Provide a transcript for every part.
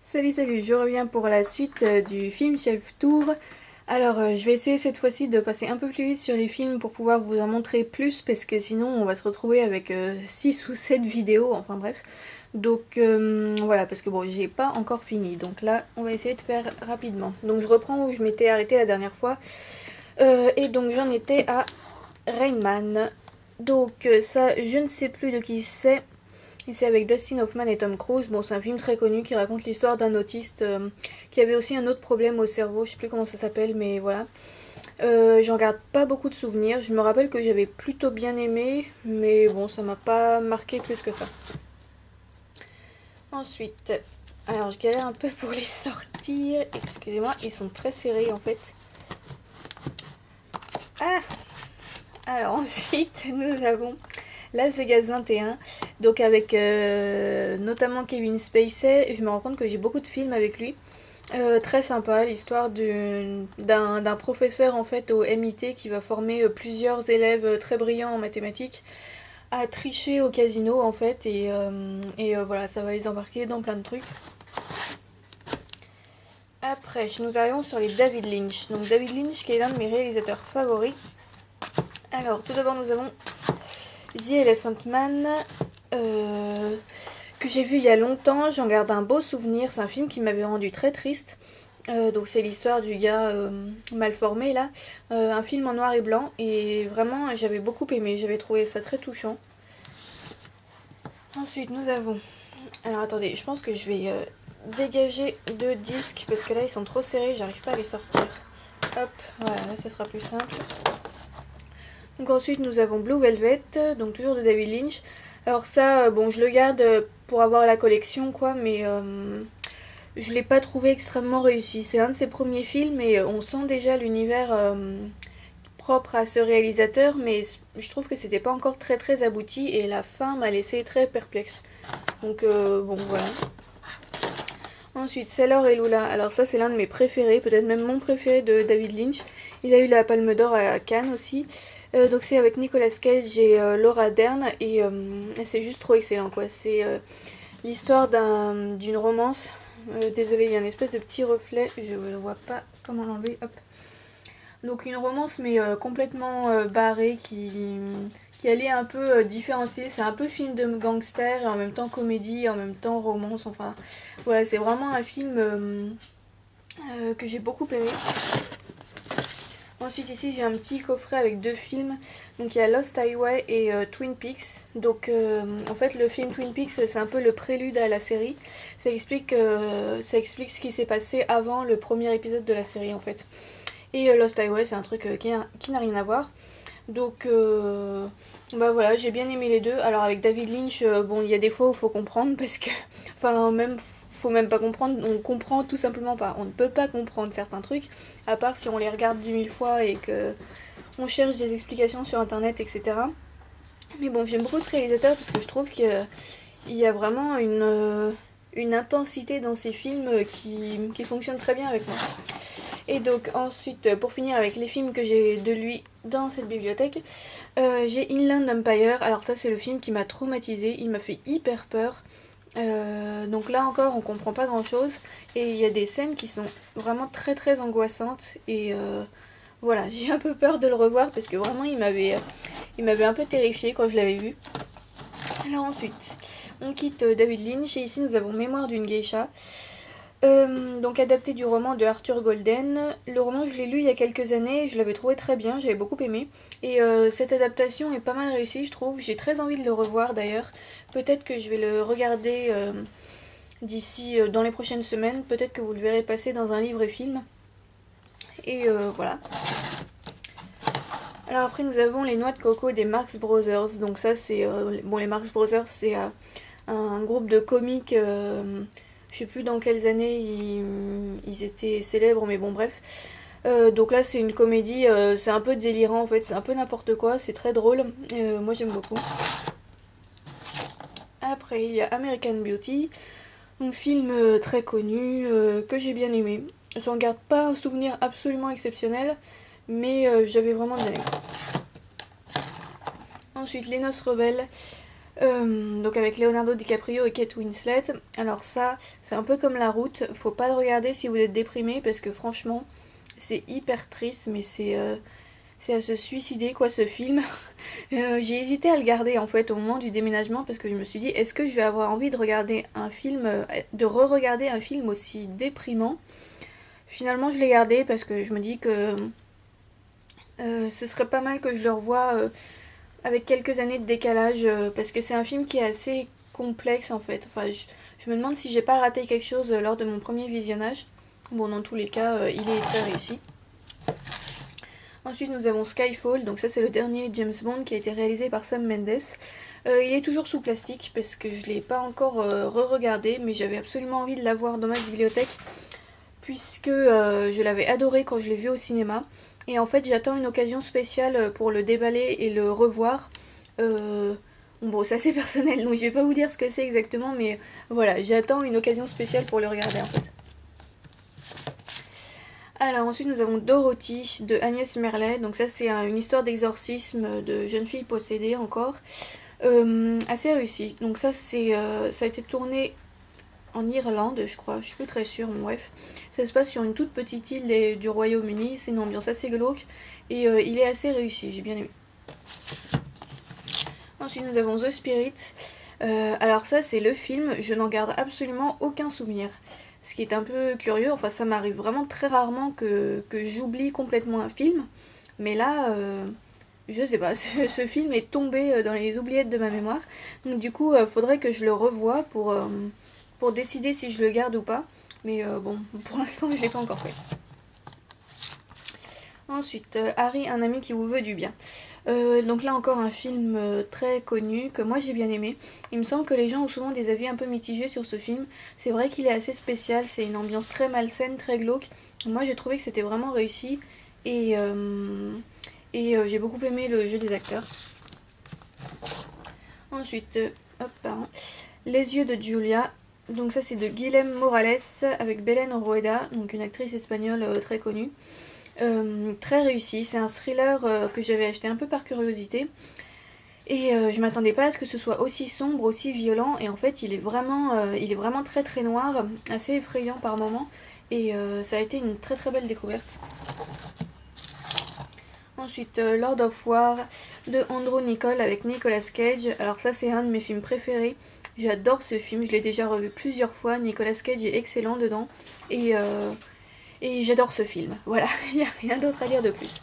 Salut, je reviens pour la suite du film Chef Tour. Alors, je vais essayer cette fois-ci de passer un peu plus vite sur les films pour pouvoir vous en montrer plus, parce que sinon on va se retrouver avec 6 ou 7 vidéos, enfin bref. Donc voilà, parce que bon, j'ai pas encore fini, donc là on va essayer de faire rapidement. Donc je reprends où je m'étais arrêtée la dernière fois, et donc j'en étais à Rain Man. Donc ça, je ne sais plus de qui c'est. Et c'est avec Dustin Hoffman et Tom Cruise. Bon, c'est un film très connu qui raconte l'histoire d'un autiste qui avait aussi un autre problème au cerveau. Je sais plus comment ça s'appelle, mais voilà. J'en garde pas beaucoup de souvenirs. Je me rappelle que j'avais plutôt bien aimé, mais bon, ça m'a pas marqué plus que ça. Ensuite, alors je galère un peu pour les sortir. Excusez-moi, ils sont très serrés en fait. Ah. Alors ensuite, nous avons Las Vegas 21, donc avec notamment Kevin Spacey. Je me rends compte que j'ai beaucoup de films avec lui. Très sympa, l'histoire d'un professeur en fait au MIT qui va former plusieurs élèves très brillants en mathématiques à tricher au casino en fait et voilà, ça va les embarquer dans plein de trucs. Après, nous arrivons sur les David Lynch. Donc David Lynch qui est l'un de mes réalisateurs favoris. Alors tout d'abord nous avons The Elephant Man, que j'ai vu il y a longtemps, j'en garde un beau souvenir, c'est un film qui m'avait rendu très triste. Donc c'est l'histoire du gars mal formé là, un film en noir et blanc et vraiment j'avais beaucoup aimé, j'avais trouvé ça très touchant. Ensuite nous avons, alors attendez, je pense que je vais dégager deux disques parce que là ils sont trop serrés, j'arrive pas à les sortir. Hop, voilà, là ça sera plus simple. Donc ensuite nous avons Blue Velvet, donc toujours de David Lynch. Alors ça, bon je le garde pour avoir la collection quoi, mais je l'ai pas trouvé extrêmement réussi. C'est un de ses premiers films et on sent déjà l'univers propre à ce réalisateur, mais je trouve que c'était pas encore très abouti et la fin m'a laissé très perplexe. Donc bon voilà. Ensuite, Sailor et Lula. Alors ça c'est l'un de mes préférés, peut-être même mon préféré de David Lynch. Il a eu la Palme d'Or à Cannes aussi. Donc c'est avec Nicolas Cage et Laura Dern et c'est juste trop excellent quoi. C'est l'histoire d'une romance. Désolée, il y a une espèce de petit reflet, je ne vois pas comment l'enlever. Hop. Donc une romance mais complètement barrée qui allait un peu différencier. C'est un peu film de gangster et en même temps comédie, et en même temps romance. Enfin voilà, c'est vraiment un film que j'ai beaucoup aimé. Ensuite ici j'ai un petit coffret avec deux films, donc il y a Lost Highway et Twin Peaks. Donc en fait le film Twin Peaks c'est un peu le prélude à la série, ça explique ce qui s'est passé avant le premier épisode de la série en fait. Et Lost Highway c'est un truc qui n'a rien à voir. Donc bah voilà, j'ai bien aimé les deux. Alors avec David Lynch, bon il y a des fois où il faut comprendre parce que, enfin même faut même pas comprendre, on comprend tout simplement pas. On ne peut pas comprendre certains trucs, à part si on les regarde 10 000 fois et que on cherche des explications sur internet, etc. Mais bon, j'aime beaucoup ce réalisateur parce que je trouve qu'il y a vraiment une intensité dans ses films qui fonctionne très bien avec moi. Et donc ensuite, pour finir avec les films que j'ai de lui dans cette bibliothèque, j'ai Inland Empire. Alors ça c'est le film qui m'a traumatisée, il m'a fait hyper peur. Donc là encore on comprend pas grand chose et il y a des scènes qui sont vraiment très angoissantes et voilà, j'ai un peu peur de le revoir parce que vraiment il m'avait un peu terrifiée quand je l'avais vu. Alors ensuite on quitte David Lynch et ici nous avons Mémoire d'une geisha. Donc adapté du roman de Arthur Golden. Le roman je l'ai lu il y a quelques années, je l'avais trouvé très bien, j'avais beaucoup aimé. Et cette adaptation est pas mal réussie je trouve, j'ai très envie de le revoir d'ailleurs. Peut-être que je vais le regarder d'ici dans les prochaines semaines, peut-être que vous le verrez passer dans un livre et film. Et voilà. Alors après nous avons les noix de coco des Marx Brothers. Donc ça c'est... bon les Marx Brothers c'est un groupe de comiques... je sais plus dans quelles années ils étaient célèbres, mais bon, bref. Donc là, c'est une comédie, c'est un peu délirant en fait, c'est un peu n'importe quoi, c'est très drôle. Moi, j'aime beaucoup. Après, il y a American Beauty, un film très connu que j'ai bien aimé. J'en garde pas un souvenir absolument exceptionnel, mais j'avais vraiment bien aimé. Ensuite, Les Noces Rebelles. Donc avec Leonardo DiCaprio et Kate Winslet. Alors ça, c'est un peu comme La Route, faut pas le regarder si vous êtes déprimé parce que franchement, c'est hyper triste, mais c'est à se suicider quoi ce film. J'ai hésité à le garder en fait au moment du déménagement parce que je me suis dit est-ce que je vais avoir envie de regarder un film, de re-regarder un film aussi déprimant. Finalement je l'ai gardé parce que je me dis que ce serait pas mal que je le revoie avec quelques années de décalage parce que c'est un film qui est assez complexe en fait. Enfin je me demande si j'ai pas raté quelque chose lors de mon premier visionnage. Bon dans tous les cas il est très réussi. Ensuite, nous avons Skyfall, donc ça c'est le dernier James Bond qui a été réalisé par Sam Mendes. Il est toujours sous plastique parce que je ne l'ai pas encore re-regardé, mais j'avais absolument envie de l'avoir dans ma bibliothèque puisque je l'avais adoré quand je l'ai vu au cinéma. Et en fait, j'attends une occasion spéciale pour le déballer et le revoir. Bon, c'est assez personnel, donc je vais pas vous dire ce que c'est exactement, mais voilà, j'attends une occasion spéciale pour le regarder en fait. Alors ensuite nous avons Dorothy de Agnès Merlet, donc ça c'est une histoire d'exorcisme de jeune fille possédée encore, assez réussie. Donc ça a été tourné en Irlande je crois, je suis plus très sûre, mais bref. Ça se passe sur une toute petite île du Royaume-Uni, c'est une ambiance assez glauque et il est assez réussi, j'ai bien aimé. Ensuite nous avons The Spirit, alors ça c'est le film, je n'en garde absolument aucun souvenir. Ce qui est un peu curieux, enfin ça m'arrive vraiment très rarement que j'oublie complètement un film. Mais là, je sais pas, ce film est tombé dans les oubliettes de ma mémoire. Donc du coup, faudrait que je le revoie pour décider si je le garde ou pas. Mais bon, pour l'instant, je l'ai pas encore fait. Ensuite, Harry, un ami qui vous veut du bien. Donc là encore un film très connu que moi j'ai bien aimé. Il me semble que les gens ont souvent des avis un peu mitigés sur ce film. C'est vrai qu'il est assez spécial, c'est une ambiance très malsaine, très glauque. Moi j'ai trouvé que c'était vraiment réussi et, j'ai beaucoup aimé le jeu des acteurs. Ensuite, hop, pardon. Les yeux de Julia. Donc ça c'est de Guilhem Morales avec Belén Rueda, donc une actrice espagnole très connue. Très réussi, c'est un thriller que j'avais acheté un peu par curiosité et je m'attendais pas à ce que ce soit aussi sombre, aussi violent et en fait il est vraiment très très noir, assez effrayant par moments et ça a été une très très belle découverte. Ensuite Lord of War de Andrew Niccol avec Nicolas Cage, alors ça c'est un de mes films préférés, j'adore ce film, je l'ai déjà revu plusieurs fois, Nicolas Cage est excellent dedans et j'adore ce film, voilà, il n'y a rien d'autre à dire de plus.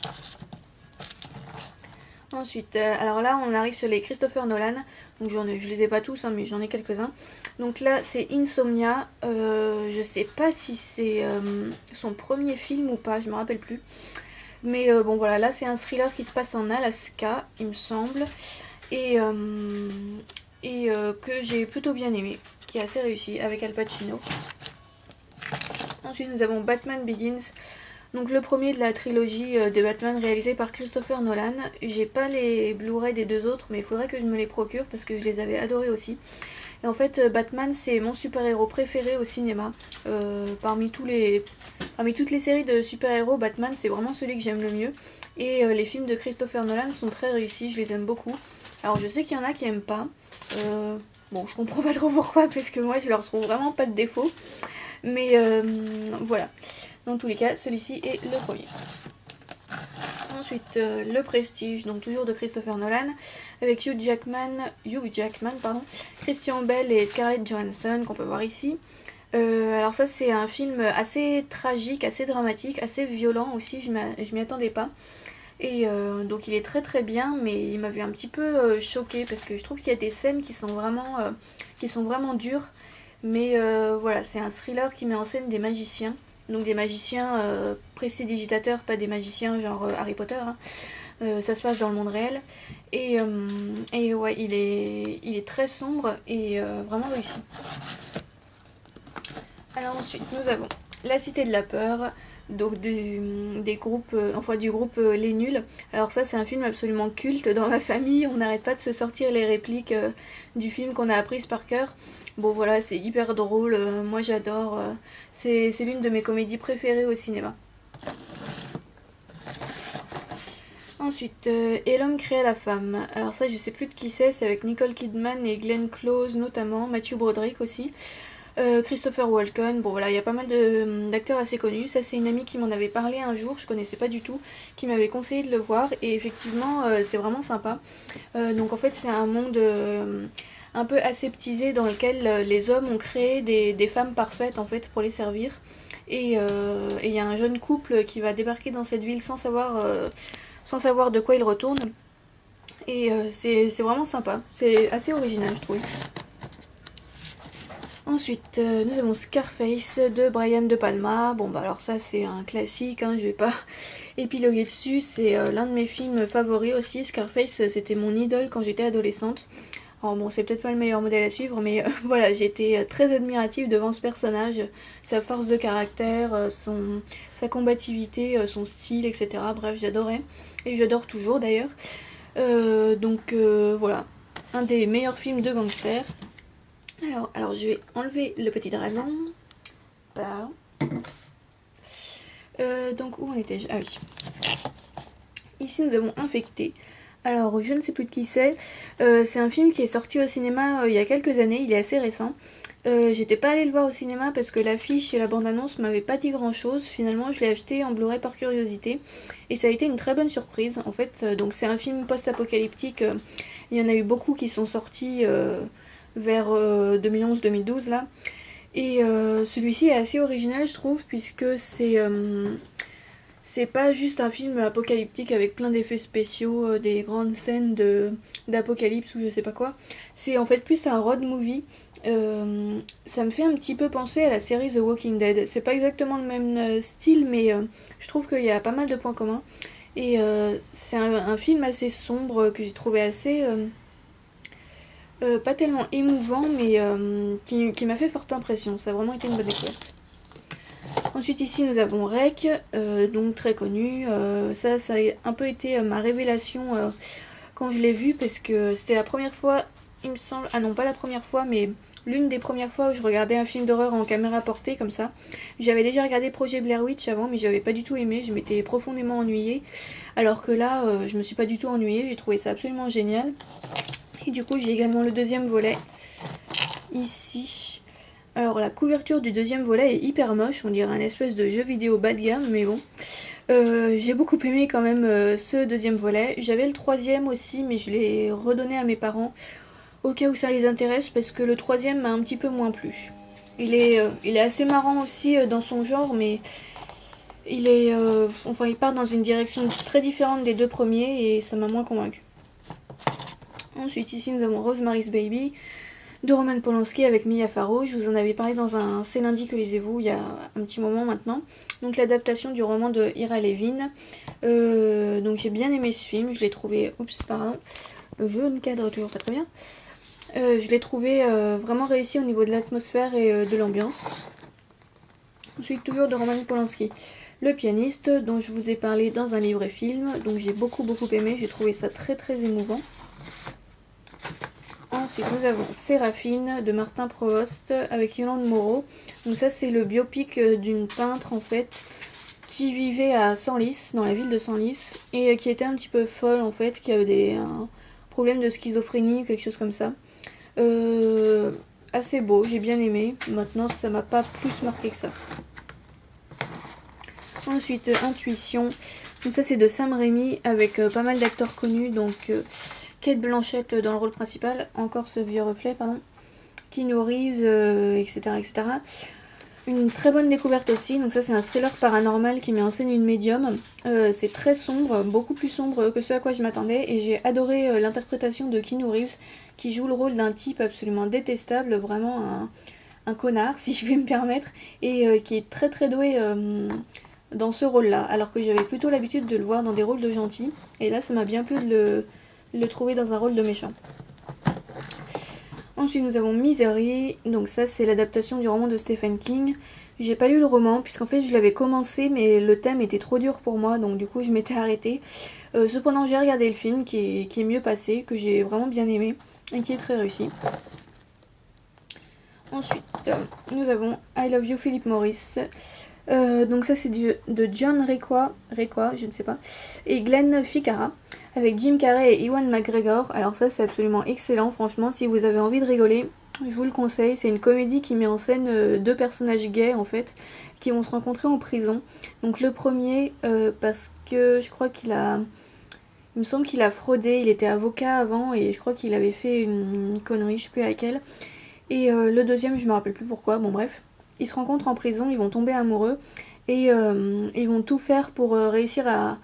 Ensuite, alors là on arrive sur les Christopher Nolan, donc je les ai pas tous, hein, mais j'en ai quelques-uns. Donc là c'est Insomnia, je sais pas si c'est son premier film ou pas, je me rappelle plus. Mais bon voilà, là c'est un thriller qui se passe en Alaska, il me semble, et, que j'ai plutôt bien aimé, qui est assez réussi, avec Al Pacino. Ensuite nous avons Batman Begins, donc le premier de la trilogie des Batman réalisé par Christopher Nolan. J'ai pas les Blu-ray des deux autres mais il faudrait que je me les procure parce que je les avais adorés aussi. Et en fait Batman c'est mon super-héros préféré au cinéma. Parmi toutes les séries de super-héros, Batman c'est vraiment celui que j'aime le mieux. Et les films de Christopher Nolan sont très réussis, je les aime beaucoup. Alors je sais qu'il y en a qui aiment pas. Bon je comprends pas trop pourquoi parce que moi je leur trouve vraiment pas de défaut. Mais voilà. Dans tous les cas, celui-ci est le premier. Ensuite, Le Prestige, donc toujours de Christopher Nolan, avec Hugh Jackman, Christian Bale et Scarlett Johansson, qu'on peut voir ici. Alors ça, c'est un film assez tragique, assez dramatique, assez violent aussi, je m'y attendais pas. Et donc il est très très bien, mais il m'avait un petit peu choquée, parce que je trouve qu'il y a des scènes qui sont vraiment dures. Mais voilà, c'est un thriller qui met en scène des magiciens. Donc des magiciens prestidigitateurs, pas des magiciens genre Harry Potter. Hein. Ça se passe dans le monde réel. Et ouais, il est très sombre et vraiment réussi. Alors ensuite, nous avons La Cité de la Peur, donc du groupe Les Nuls. Alors ça, c'est un film absolument culte dans ma famille. On n'arrête pas de se sortir les répliques du film qu'on a apprises par cœur. Bon voilà, c'est hyper drôle, moi j'adore, c'est l'une de mes comédies préférées au cinéma. Ensuite, Et l'homme créa la femme. Alors ça, je sais plus de qui c'est avec Nicole Kidman et Glenn Close notamment, Matthew Broderick aussi. Christopher Walken, bon voilà, il y a pas mal d'acteurs assez connus. Ça, c'est une amie qui m'en avait parlé un jour, je connaissais pas du tout, qui m'avait conseillé de le voir, et effectivement, c'est vraiment sympa. Donc en fait, c'est un monde un peu aseptisé dans lequel les hommes ont créé des femmes parfaites en fait pour les servir. Et il y a un jeune couple qui va débarquer dans cette ville sans savoir de quoi il retourne. Et c'est vraiment sympa, c'est assez original je trouve. Ensuite, nous avons Scarface de Brian De Palma. Bon, bah alors ça, c'est un classique, hein, je vais pas épiloguer dessus. C'est l'un de mes films favoris aussi. Scarface, c'était mon idole quand j'étais adolescente. Alors bon, c'est peut-être pas le meilleur modèle à suivre, mais voilà, j'étais très admirative devant ce personnage. Sa force de caractère, sa combativité, son style, etc. Bref, j'adorais. Et j'adore toujours d'ailleurs. Voilà, un des meilleurs films de gangsters. Alors je vais enlever le petit dragon. Donc où en étais-je? Ah oui. Ici nous avons Infecté. Alors je ne sais plus de qui c'est. C'est un film qui est sorti au cinéma il y a quelques années, il est assez récent. J'étais pas allée le voir au cinéma parce que l'affiche et la bande-annonce m'avaient pas dit grand chose. Finalement je l'ai acheté en Blu-ray par curiosité. Et ça a été une très bonne surprise. En fait, donc c'est un film post-apocalyptique. Il y en a eu beaucoup qui sont sortis vers 2011-2012 là. Et celui-ci est assez original je trouve puisque c'est pas juste un film apocalyptique avec plein d'effets spéciaux, des grandes scènes d'apocalypse ou je sais pas quoi. C'est en fait plus un road movie. Ça me fait un petit peu penser à la série The Walking Dead. C'est pas exactement le même style mais je trouve qu'il y a pas mal de points communs. Et c'est un film assez sombre que j'ai trouvé assez... pas tellement émouvant, mais qui m'a fait forte impression. Ça a vraiment été une bonne découverte. Ensuite, ici, nous avons Rec, donc très connu. Ça a un peu été ma révélation quand je l'ai vu, parce que c'était la première fois, il me semble... Ah non, pas la première fois, mais l'une des premières fois où je regardais un film d'horreur en caméra portée, comme ça. J'avais déjà regardé Projet Blair Witch avant, mais j'avais pas du tout aimé. Je m'étais profondément ennuyée. Alors que là, je me suis pas du tout ennuyée. J'ai trouvé ça absolument génial. Et du coup j'ai également le deuxième volet ici. Alors la couverture du deuxième volet est hyper moche, on dirait un espèce de jeu vidéo bas de gamme, mais bon. J'ai beaucoup aimé quand même ce deuxième volet. J'avais le troisième aussi, mais je l'ai redonné à mes parents au cas où ça les intéresse, parce que le troisième m'a un petit peu moins plu. Il est assez marrant aussi dans son genre, mais il part dans une direction très différente des deux premiers et ça m'a moins convaincu. Ensuite, ici, nous avons Rosemary's Baby de Roman Polanski avec Mia Farrow. Je vous en avais parlé dans un C'est lundi que lisez-vous il y a un petit moment maintenant. Donc l'adaptation du roman de Ira Levin. Donc j'ai bien aimé ce film. Je l'ai trouvé... Oups, pardon. Le jaune cadre toujours pas très bien. Je l'ai trouvé vraiment réussi au niveau de l'atmosphère et de l'ambiance. Ensuite, toujours de Roman Polanski. Le pianiste, dont je vous ai parlé dans un livre et film. Donc j'ai beaucoup aimé. J'ai trouvé ça très émouvant. Ensuite, nous avons Séraphine de Martin Provost avec Yolande Moreau. Donc ça, c'est le biopic d'une peintre en fait qui vivait à Senlis, dans la ville de Senlis, et qui était un petit peu folle en fait, qui avait un problème de schizophrénie, quelque chose comme ça. Assez beau, j'ai bien aimé. Maintenant, ça m'a pas plus marqué que ça. Ensuite, Intuition. Donc ça, c'est de Sam Raimi avec pas mal d'acteurs connus, donc... Cate Blanchett dans le rôle principal, encore ce vieux reflet, pardon. Keanu Reeves, etc. Une très bonne découverte aussi, donc ça c'est un thriller paranormal qui met en scène une médium. C'est très sombre, beaucoup plus sombre que ce à quoi je m'attendais, et j'ai adoré l'interprétation de Keanu Reeves, qui joue le rôle d'un type absolument détestable, vraiment un connard, si je puis me permettre, et qui est très doué dans ce rôle-là, alors que j'avais plutôt l'habitude de le voir dans des rôles de gentil, et là ça m'a bien plu de le trouver dans un rôle de méchant. Ensuite nous avons Misery, donc ça c'est l'adaptation du roman de Stephen King. J'ai pas lu le roman puisqu'en fait je l'avais commencé mais le thème était trop dur pour moi donc du coup je m'étais arrêtée. Cependant j'ai regardé le film qui est mieux passé, que j'ai vraiment bien aimé et qui est très réussi. Ensuite nous avons I Love You Philip Morris Donc ça c'est de John Requa, je ne sais pas, et Glenn Ficarra, avec Jim Carrey et Ewan McGregor. Alors ça c'est absolument excellent, franchement, si vous avez envie de rigoler, je vous le conseille. C'est une comédie qui met en scène deux personnages gays en fait, qui vont se rencontrer en prison. Donc le premier, parce que je crois il me semble qu'il a fraudé, il était avocat avant et je crois qu'il avait fait une connerie, je sais plus laquelle. Et le deuxième, je me rappelle plus pourquoi, bon bref. Ils se rencontrent en prison, ils vont tomber amoureux et ils vont tout faire pour réussir à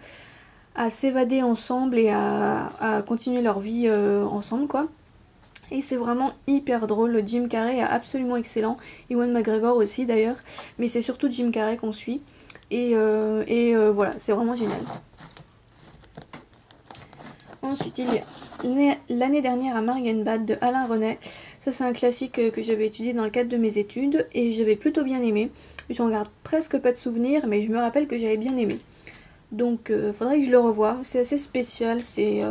s'évader ensemble et à continuer leur vie ensemble quoi. Et c'est vraiment hyper drôle, Jim Carrey est absolument excellent, Ewan McGregor aussi d'ailleurs, mais c'est surtout Jim Carrey qu'on suit. Et voilà, c'est vraiment génial. Ensuite, il y a l'année dernière à Marienbad de Alain Resnais. Ça, c'est un classique que j'avais étudié dans le cadre de mes études et j'avais plutôt bien aimé. J'en garde presque pas de souvenirs, mais je me rappelle que j'avais bien aimé. Donc, faudrait que je le revoie. C'est assez spécial. Ouais,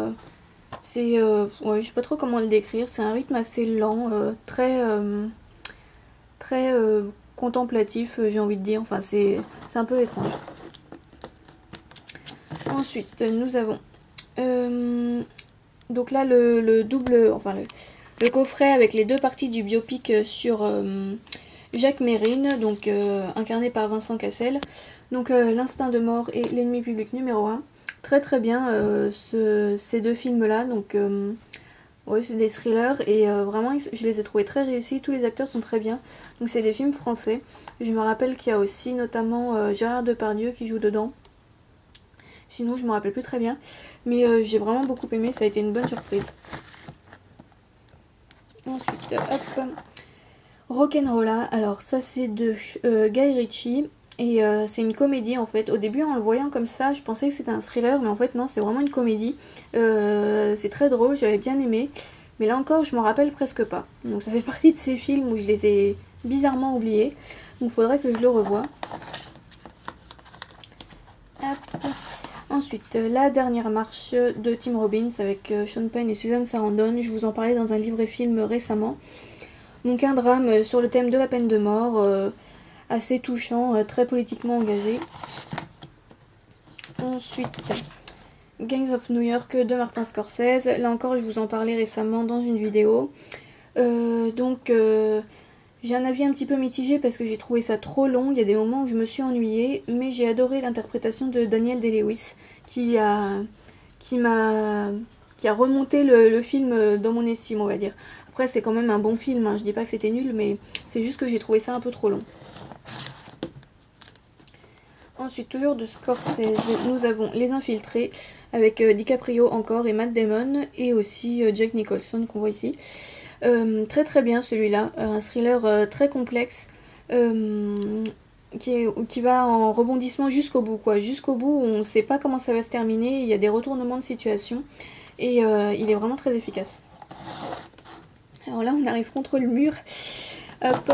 je sais pas trop comment le décrire. C'est un rythme assez lent, très contemplatif, j'ai envie de dire. Enfin, c'est un peu étrange. Ensuite, nous avons donc là le double, enfin le coffret avec les deux parties du biopic sur Jacques Mérine, donc incarné par Vincent Cassel. Donc L'instinct de mort et L'ennemi public numéro 1. Très très bien ces deux films là. Donc ouais, c'est des thrillers et vraiment je les ai trouvés très réussis. Tous les acteurs sont très bien. Donc c'est des films français. Je me rappelle qu'il y a aussi notamment Gérard Depardieu qui joue dedans. Sinon, je me rappelle plus très bien. Mais j'ai vraiment beaucoup aimé, ça a été une bonne surprise. Ensuite, hop. Rock'n'Rolla. Alors, ça, c'est de Guy Ritchie. Et c'est une comédie en fait. Au début, en le voyant comme ça, je pensais que c'était un thriller. Mais en fait, non, c'est vraiment une comédie. C'est très drôle, j'avais bien aimé. Mais là encore, je m'en rappelle presque pas. Donc, ça fait partie de ces films où je les ai bizarrement oubliés. Donc, il faudrait que je le revoie. Hop. Ensuite, La dernière marche de Tim Robbins avec Sean Penn et Susan Sarandon. Je vous en parlais dans un livre et film récemment. Donc un drame sur le thème de la peine de mort, assez touchant, très politiquement engagé. Ensuite, Gangs of New York de Martin Scorsese. Là encore, je vous en parlais récemment dans une vidéo. J'ai un avis un petit peu mitigé parce que j'ai trouvé ça trop long. Il y a des moments où je me suis ennuyée, mais j'ai adoré l'interprétation de Daniel Day-Lewis qui a remonté le film dans mon estime, on va dire. Après, c'est quand même un bon film, hein. Je dis pas que c'était nul, mais c'est juste que j'ai trouvé ça un peu trop long. Ensuite, toujours de Scorsese, nous avons Les Infiltrés avec DiCaprio encore et Matt Damon et aussi Jack Nicholson qu'on voit ici. Très très bien celui-là, un thriller très complexe qui va en rebondissement jusqu'au bout quoi. Jusqu'au bout, on ne sait pas comment ça va se terminer, il y a des retournements de situation et il est vraiment très efficace. Alors là, on arrive contre le mur. Hop.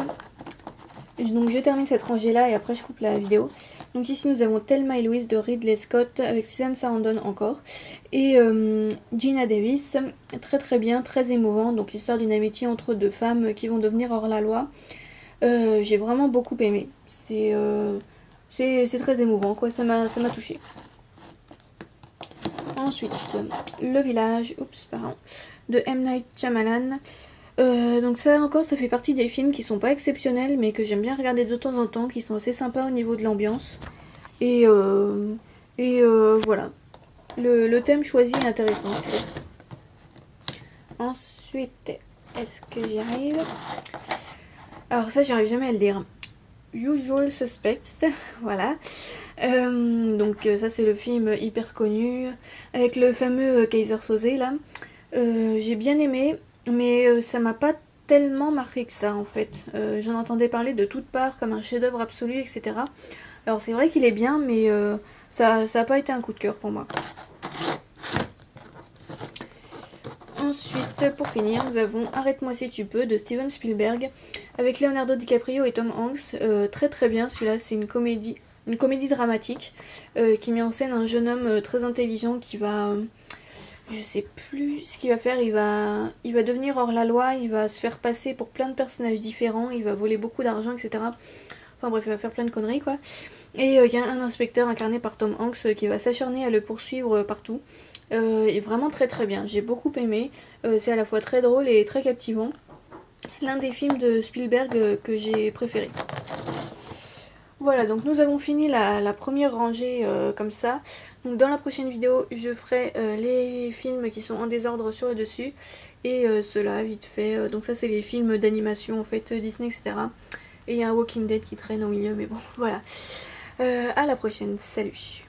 Donc je termine cette rangée là et après je coupe la vidéo. Donc ici nous avons Thelma et Louise de Ridley Scott avec Susan Sarandon encore et Gina Davis, très très bien, très émouvant. Donc l'histoire d'une amitié entre deux femmes qui vont devenir hors la loi. J'ai vraiment beaucoup aimé. C'est très émouvant quoi, ça m'a touché. Ensuite, Le Village, de M. Night Shyamalan. Donc ça encore, ça fait partie des films qui sont pas exceptionnels, mais que j'aime bien regarder de temps en temps, qui sont assez sympas au niveau de l'ambiance. Et voilà. Le thème choisi est intéressant. Ensuite, est-ce que j'y arrive? Alors ça, j'arrive jamais à le dire. Usual Suspects, voilà. Donc ça, c'est le film hyper connu, avec le fameux Kaiser Soze, là. J'ai bien aimé. Mais ça m'a pas tellement marqué que ça en fait. J'en entendais parler de toutes parts comme un chef-d'œuvre absolu, etc. Alors c'est vrai qu'il est bien, mais ça a pas été un coup de cœur pour moi. Ensuite, pour finir, nous avons Arrête-moi si tu peux de Steven Spielberg avec Leonardo DiCaprio et Tom Hanks. Très très bien, celui-là c'est une comédie dramatique qui met en scène un jeune homme très intelligent qui va... je sais plus ce qu'il va faire, il va devenir hors la loi, il va se faire passer pour plein de personnages différents, il va voler beaucoup d'argent, etc. Enfin bref, il va faire plein de conneries quoi. Et il y a un inspecteur incarné par Tom Hanks qui va s'acharner à le poursuivre partout. Et vraiment très très bien, j'ai beaucoup aimé. C'est à la fois très drôle et très captivant. L'un des films de Spielberg que j'ai préféré. Voilà, donc nous avons fini la première rangée comme ça. Donc dans la prochaine vidéo, je ferai les films qui sont en désordre sur le dessus. Et cela, vite fait. Donc ça, c'est les films d'animation, en fait, Disney, etc. Et il y a un Walking Dead qui traîne au milieu, mais bon, voilà. À la prochaine, salut.